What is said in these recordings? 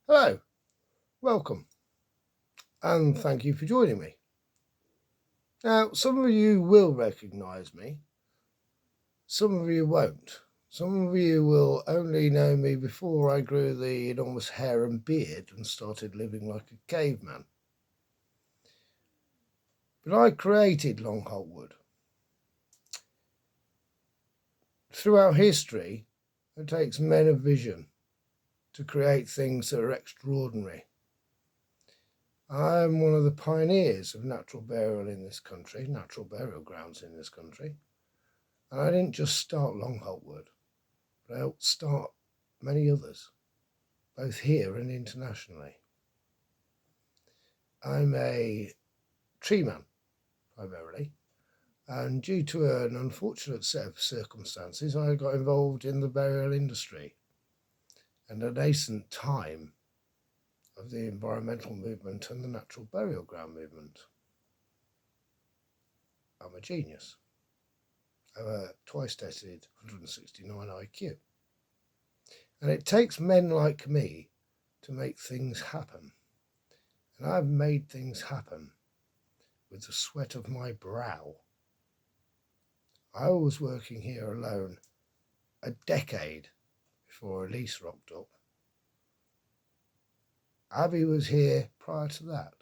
Hello, welcome, and thank you for joining me. Now, some of you will recognise me, some of you won't. Some of you will only know me before I grew the enormous hair and beard and started living like a caveman. But I created Long Holtwood. Throughout history, it takes men of vision to create things that are extraordinary. I'm one of the pioneers of natural burial in this country, natural burial grounds in this country. And I didn't just start Long Holtwood, but I helped start many others, both here and internationally. I'm a tree man, primarily, and due to an unfortunate set of circumstances, I got involved in the burial industry and a nascent time of the environmental movement and the natural burial ground movement. I'm a genius. I'm a twice tested 169 IQ. And it takes men like me to make things happen. And I've made things happen with the sweat of my brow. I was working here alone a decade before Elise rocked up. Abby was here prior to that.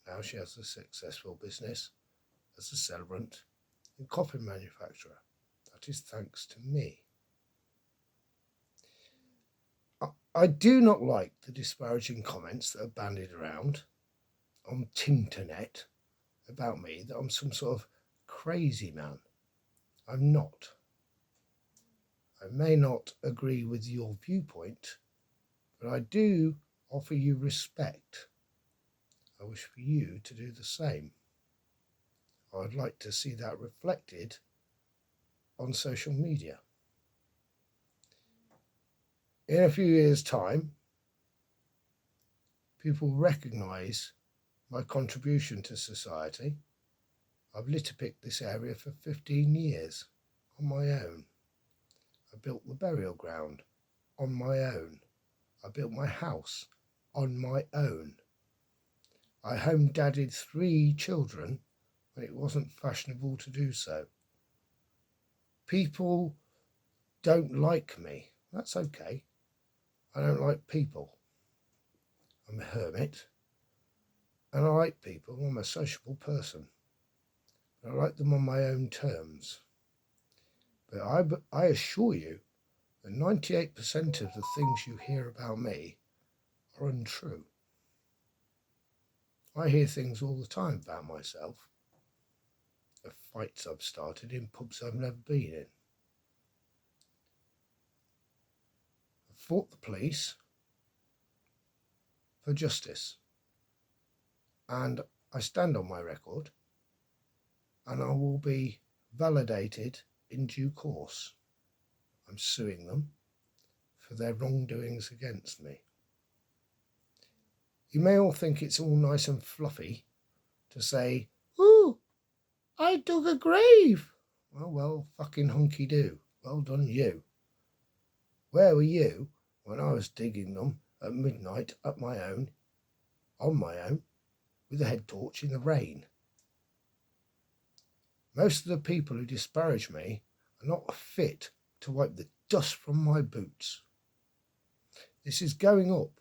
Now she has a successful business as a celebrant and coffin manufacturer. That is thanks to me. I do not like the disparaging comments that are bandied around on Tinternet about me, that I'm some sort of crazy man. I'm not. I may not agree with your viewpoint, but I do offer you respect. I wish for you to do the same. I'd like to see that reflected on social media. In a few years' time, people recognise my contribution to society. I've litter-picked this area for 15 years on my own. I built the burial ground on my own. I built my house on my own. I home-dadded 3 children when it wasn't fashionable to do so. People don't like me. That's okay. I don't like people. I'm a hermit. And I like people. I'm a sociable person. But I like them on my own terms. But I assure you that 98% of the things you hear about me are untrue. I hear things all the time about myself, of fights I've started in pubs I've never been in. I've fought the police for justice, and I stand on my record, and I will be validated in due course. I'm suing them for their wrongdoings against me. You may all think it's all nice and fluffy to say, "Ooh, I dug a grave." Well, fucking hunky-do. Well done, you. Where were you when I was digging them at midnight on my own, with a head torch in the rain? Most of the people who disparage me are not fit to wipe the dust from my boots. This is going up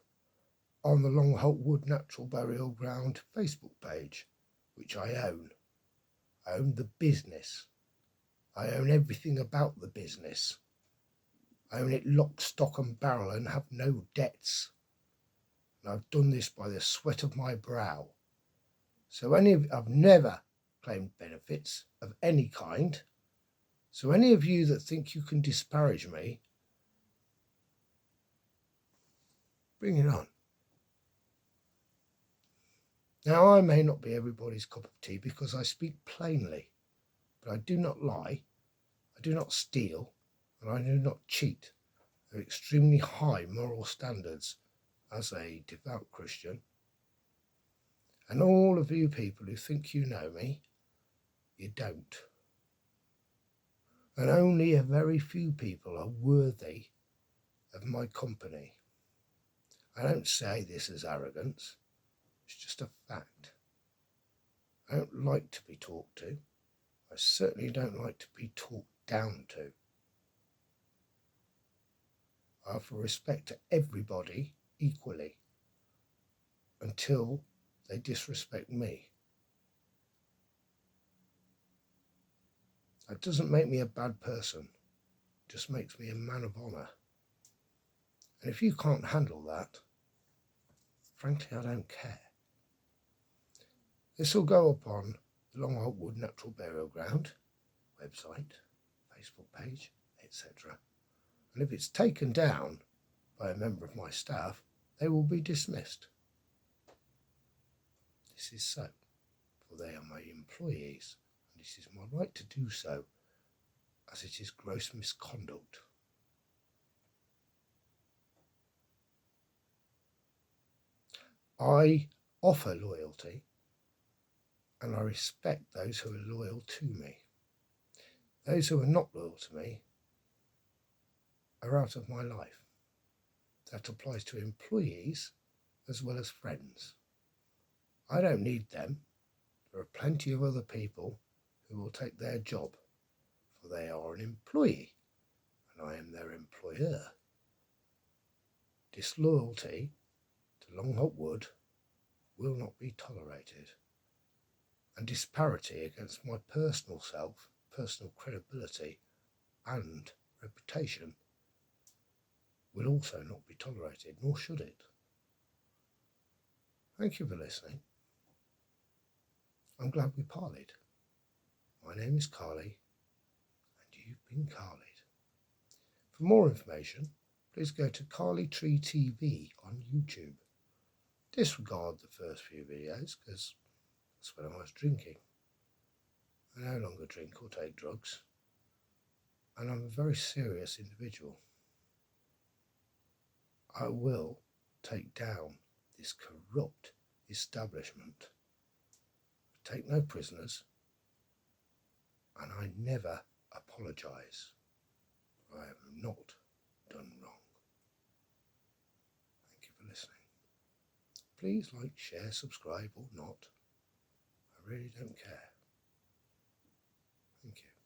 on the Long Holtwood Natural Burial Ground Facebook page, which I own. I own the business. I own everything about the business. I own it lock, stock and barrel and have no debts. And I've done this by the sweat of my brow. So I've never claimed benefits of any kind. So any of you that think you can disparage me, bring it on. Now, I may not be everybody's cup of tea because I speak plainly, but I do not lie, I do not steal, and I do not cheat. They're extremely high moral standards as a devout Christian. And all of you people who think you know me, you don't. And only a very few people are worthy of my company. I don't say this as arrogance, it's just a fact. I don't like to be talked to. I certainly don't like to be talked down to. I offer respect to everybody equally until they disrespect me. That doesn't make me a bad person, it just makes me a man of honour. And if you can't handle that, frankly, I don't care. This will go up on the Long Holt Wood Natural Burial Ground website, Facebook page, etc. And if it's taken down by a member of my staff, they will be dismissed. This is so, for they are my employees, and this is my right to do so, as it is gross misconduct. I offer loyalty, and I respect those who are loyal to me. Those who are not loyal to me are out of my life. That applies to employees as well as friends. I don't need them. There are plenty of other people who will take their job, for they are an employee, and I am their employer. Disloyalty to Long Holt Wood will not be tolerated, and disparity against my personal self, personal credibility and reputation will also not be tolerated, nor should it. Thank you for listening. I'm glad we parleyed. My name is Carly, and you've been Carlied. For more information, please go to Carly Tree TV on YouTube. Disregard the first few videos, because that's when I was drinking. I no longer drink or take drugs, and I'm a very serious individual. I will take down this corrupt establishment. Take no prisoners, and I never apologise. I have not done wrong. Thank you for listening. Please like, share, subscribe or not. I really don't care. Thank you.